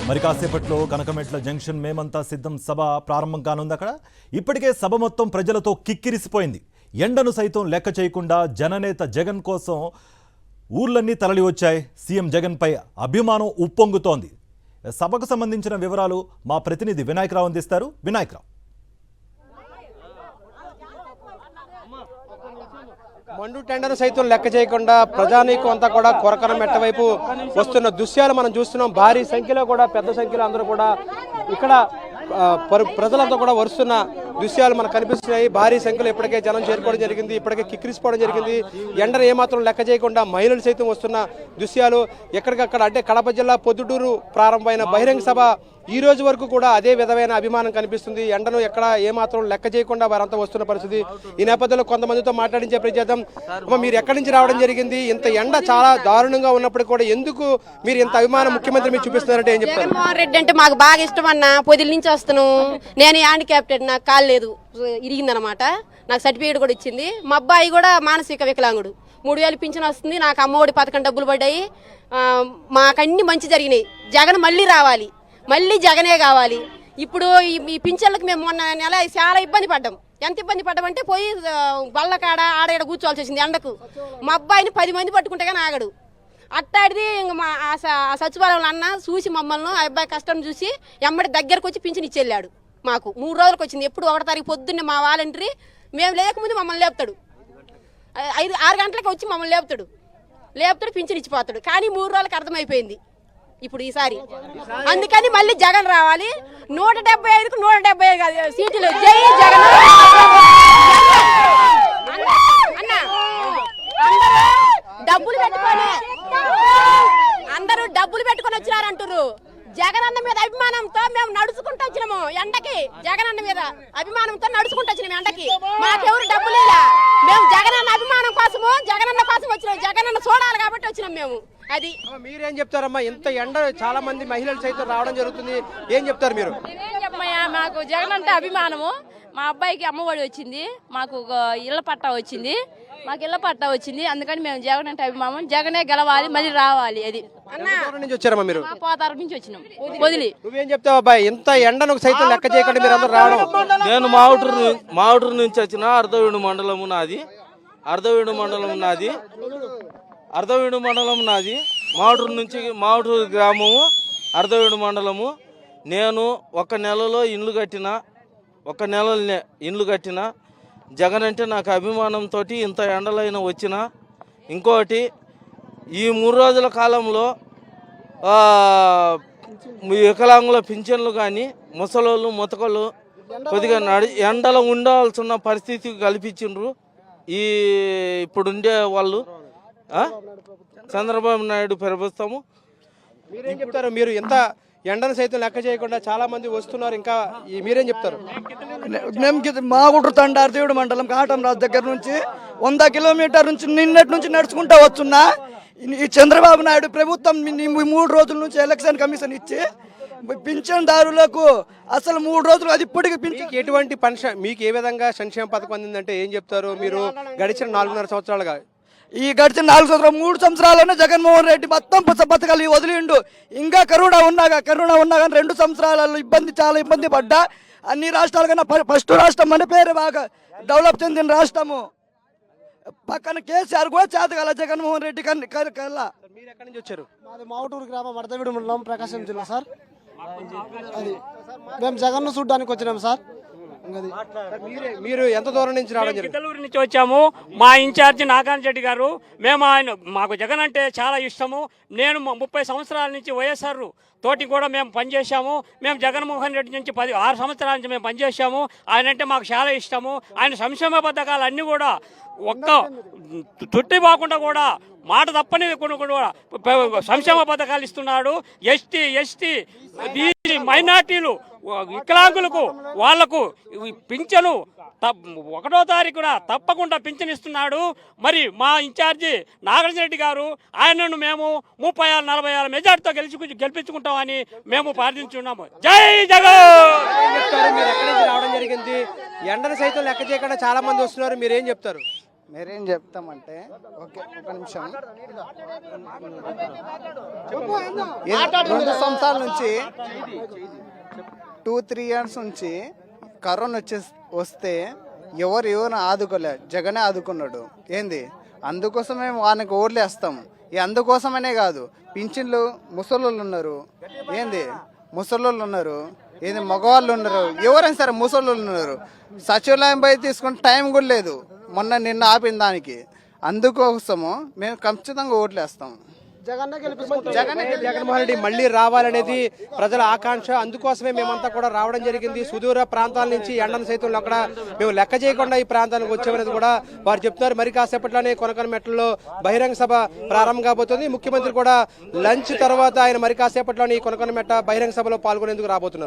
మరి కాసేపట్లో కనకమెట్ల జంక్షన్ మేమంతా సిద్ధం సభ ప్రారంభం కానుంది. అక్కడ ఇప్పటికే సభ మొత్తం ప్రజలతో కిక్కిరిసిపోయింది. ఎండను సైతం లెక్క చేయకుండా జననేత జగన్ కోసం ఊర్లన్నీ తరలి వచ్చాయి. సీఎం జగన్ పై అభిమానం ఉప్పొంగుతోంది. సభకు సంబంధించిన వివరాలు మా ప్రతినిధి వినాయకరావు అందిస్తారు. వినాయకరావు. మండు టెండర్ సైతం లెక్క చేయకుండా ప్రజానీకం అంతా కూడా కొరకనమెట్ట వైపు వస్తున్న దృశ్యాలు మనం చూస్తున్నాం. భారీ సంఖ్యలో కూడా పెద్ద సంఖ్యలో అందరూ కూడా ఇక్కడ ప్రజలంతా కూడా వరుస్తున్న దృశ్యాలు మనకు కనిపిస్తున్నాయి. భారీ సంఖ్యలో ఇప్పటికే జనం చేరుకోవడం జరిగింది, ఇప్పటికే కిక్కిరిసిపోవడం జరిగింది. ఎండను ఏమాత్రం లెక్క చేయకుండా మహిళలు సైతం వస్తున్న దృశ్యాలు ఎక్కడికక్కడ. అంటే కడప జిల్లా పొద్దుటూరు ప్రారంభమైన బహిరంగ సభ ఈ రోజు వరకు కూడా అదే విధమైన అభిమానం కనిపిస్తుంది. ఎండను ఎక్కడ ఏమాత్రం లెక్క చేయకుండా వారంతా వస్తున్న పరిస్థితి. ఈ నేపథ్యంలో కొంతమందితో మాట్లాడించే ప్రయత్నం. మీరు ఎక్కడి నుంచి రావడం జరిగింది? ఇంత ఎండ చాలా దారుణంగా ఉన్నప్పుడు కూడా ఎందుకు మీరు ఇంత అభిమానం ముఖ్యమంత్రి మీరు చూపిస్తున్నారంటే ఏం చెప్తారు? జగన్మోహన్ రెడ్డి అంటే మాకు బాగా ఇష్టం అన్న. పొదిల నుంచి వస్తాను. నేను హ్యాండిక్యాప్టెడ్, నాకు కాలు లేదు, ఇరిగిందనమాట. నాకు సర్టిఫికేట్ కూడా ఇచ్చింది. మా అబ్బాయి కూడా మానసిక వికలాంగుడు. 3000 పింఛన్ వస్తుంది. నాకు అమ్మఒడి పథకం డబ్బులు పడ్డాయి. మాకన్నీ మంచి జరిగినాయి. జగన్ మళ్ళీ రావాలి, మళ్ళీ జగనే కావాలి. ఇప్పుడు ఈ పింఛన్లకు మేము మొన్న నెల చాలా ఇబ్బంది పడ్డాం. ఎంత ఇబ్బంది పడ్డామంటే పోయి బళ్ళకాడ ఆడ కూర్చోవాల్సి వచ్చింది ఎండకు. మా అబ్బాయిని 10 మంది పట్టుకుంటే కానీ ఆగడు. అట్టాడిది ఇంక మా సచివాలయంలో అన్న చూసి మమ్మల్ని ఆ అబ్బాయి కష్టం చూసి ఎమ్మడి దగ్గరకు వచ్చి పింఛన్ ఇచ్చెళ్ళాడు. మాకు 3 రోజులకు వచ్చింది. ఎప్పుడు 1వ తారీఖు పొద్దున్నే మా వాలంటరీ మేము లేకముందు మమ్మల్ని లేపుతాడు. 6 గంటలకు వచ్చి మమ్మల్ని లేపుతాడు, పింఛన్ ఇచ్చిపోతాడు. కానీ 3 రోజులకు అర్థమైపోయింది ఇప్పుడు ఈసారి. అందుకని మళ్ళీ జగన్ రావాలి. 175కు 175 సీట్లు. జై జగన్ అన్న. అందరూ డబ్బులు పెట్టుకొని వచ్చినారంటారు. జగన్ అన్న మీద అభిమానంతో మేము నడుచుకుంటూ వచ్చినాము ఎండకి. జగన్ అన్న మీద అభిమానంతో నడుచుకుంటూ వచ్చినాము ఎండకి. మాకెవరు డబ్బులు ఇలా. మేము జగన్ అన్న అభిమానం కోసము, జగన్ అన్న కోసం వచ్చినాం. జగన్ అన్న చూడాలి కాబట్టి వచ్చినాం మేము. అది మీరేం చెప్తారమ్మా? ఇంత ఎండ చాలా మంది మహిళలు సైతం రావడం జరుగుతుంది, ఏం చెప్తారు మీరు? ఏం చెప్పమయ్యా, మాకు జగన్ అంటే అభిమానము. మా అబ్బాయికి అమ్మఒడి వచ్చింది, మాకు ఇళ్ల పట్టా వచ్చింది, అందుకని మేము జగన్ అంటే అభిమానం. జగనే గెలవాలి, మళ్ళీ రావాలి. అది నుంచి వచ్చారమ్మా మీరు? పోతారు నుంచి వచ్చినాం. వదిలి నువ్వేం చెప్తావు అబ్బాయి? ఇంత ఎండను సైతం లెక్క చేయకుండా మీరు అందరూ రావడం? నేను మావుటూరు నుంచి వచ్చిన అర్ధవీడు మండలము నాది. మావుటూరు గ్రామము, అర్ధవీడు మండలము. నేను ఒక నెలలో ఇండ్లు కట్టిన. జగన్ అంటే నాకు అభిమానంతో ఇంత ఎండలైన వచ్చిన. ఇంకోటి, ఈ 3 రోజుల కాలంలో వికలాంగుల పింఛన్లు కానీ, ముసలోళ్ళు ముతకళ్ళు కొద్దిగా ఎండలో ఉండాల్సిన పరిస్థితి కల్పించిండ్రు ఇప్పుడుండే వాళ్ళు. చంద్రబాబు నాయుడు ప్రభుత్వము. మీరేం చెప్తారు? మీరు ఎంత ఎండను సైతం లెక్క చేయకుండా చాలా మంది వస్తున్నారు. ఇంకా మీరేం చెప్తారు? మేము మాగుండ్రు తండ అర్ధవీడు మండలం కాటం రాజు దగ్గర నుంచి 100 కిలోమీటర్ నుంచి నిన్నటి నుంచి నడుచుకుంటూ వస్తున్నా. ఈ చంద్రబాబు నాయుడు ప్రభుత్వం 3 రోజుల నుంచి ఎలక్షన్ కమిషన్ ఇచ్చి పింఛన్దారులకు అసలు 3 రోజులు అది ఇప్పటికి పింఛన్. ఎటువంటి పెన్షన్ మీకు ఏ విధంగా సంక్షేమ పథకం అందిందంటే ఏం చెప్తారు? మీరు గడిచిన 4.5 సంవత్సరాలుగా, ఈ గడిచిన 4 సంవత్సరాలు 3 సంవత్సరాలనే జగన్మోహన్ రెడ్డి మొత్తం పథకాలు వదిలిండు. ఇంకా కరోనా ఉన్నా కానీ 2 సంవత్సరాలలో చాలా ఇబ్బంది పడ్డా. అన్ని రాష్ట్రాల కన్నా ఫస్ట్ రాష్ట్రం మన పేరు బాగా డెవలప్ చెందిన రాష్ట్రము. పక్కన కేసీఆర్ కూడా చేతగల జగన్మోహన్ రెడ్డి కల్లా. మీరు ఎక్కడి నుంచి వచ్చారు? మాది మావుటూరు గ్రామం, అర్ధవీడు మండలం, ప్రకాశం జిల్లా సార్. అది మేము జగన్ను చూడడానికి వచ్చినాం సార్. మీరు ఎంత దూరం నుంచి రావడం జరిగింది? గిద్దలూరు నుంచి వచ్చాము. మా ఇన్ఛార్జి నాగార్జున రెడ్డి గారు. మాకు జగన్ అంటే చాలా ఇష్టము. నేను 30 సంవత్సరాల నుంచి వైఎస్ఆర్ తోటి కూడా మేము పనిచేశాము. మేము జగన్మోహన్ రెడ్డి నుంచి 6 సంవత్సరాల నుంచి మేము పనిచేశాము. ఆయన అంటే మాకు చాలా ఇష్టము. ఆయన సంక్షేమ పథకాలు అన్నీ కూడా ఒక్క తుట్టి పోకుండా కూడా మాట తప్పని కూడా సంక్షేమ పథకాలు ఇస్తున్నాడు. ఎస్టీ బీసీ మైనార్టీలు వికలాంగులకు వాళ్లకు పింఛను 1వ తారీఖున తప్పకుండా పింఛన్ ఇస్తున్నాడు. మరి మా ఇన్ఛార్జి నాగార్జున రెడ్డి గారు, ఆయనను మేము 36-40 మెజార్టీతో గెలిపించుకుంటామని మేము ప్రార్థించున్నాము. జై జగన్. మీరు ఎక్కడి నుంచి రావడం జరిగింది? ఎండను సైతం లెక్క చేయకుండా చాలా మంది వస్తున్నారు, మీరేం చెప్తారు? మీరేం చెప్తామంటే ఓకే ఒక నిమిషం 2 సంవత్సరాల నుంచి 2-3 ఇయర్స్ నుంచి కరోనా వస్తే ఎవరు ఆదుకోలే, జగనే ఆదుకున్నాడు. ఏంది అందుకోసమే వానికి ఓట్లు వేస్తాం. అందుకోసమనే కాదు, పింఛన్లు ముసలోళ్ళు ఉన్నారు, ముసలోళ్ళు ఉన్నారు, మగవాళ్ళు ఉన్నారు, ఎవరైనా సరే ముసలోళ్ళు ఉన్నారు. సచివాలయం పోయి తీసుకుని టైం కూడా లేదు నిన్న ఆపిన దానికి. అందుకోసము మేము ఖచ్చితంగా ఓట్లు వేస్తాం. జగన్మోహన్ రెడ్డి మళ్ళీ రావాలనేది ప్రజల ఆకాంక్ష. అందుకోసమే మేమంతా కూడా రావడం జరిగింది. సుదూర ప్రాంతాల నుంచి ఎండను సైతం అక్కడ మేము లెక్క చేయకుండా ఈ ప్రాంతానికి వచ్చామనేది కూడా వారు చెప్తున్నారు. మరి కాసేపట్లోనే కొనకనమెట్లలో బహిరంగ సభ ప్రారంభం కాబోతుంది. ముఖ్యమంత్రి కూడా లంచ్ తర్వాత ఆయన మరి కాసేపట్లోనే ఈ కొనకనమెట్ట బహిరంగ సభలో పాల్గొనేందుకు రాబోతున్నారు.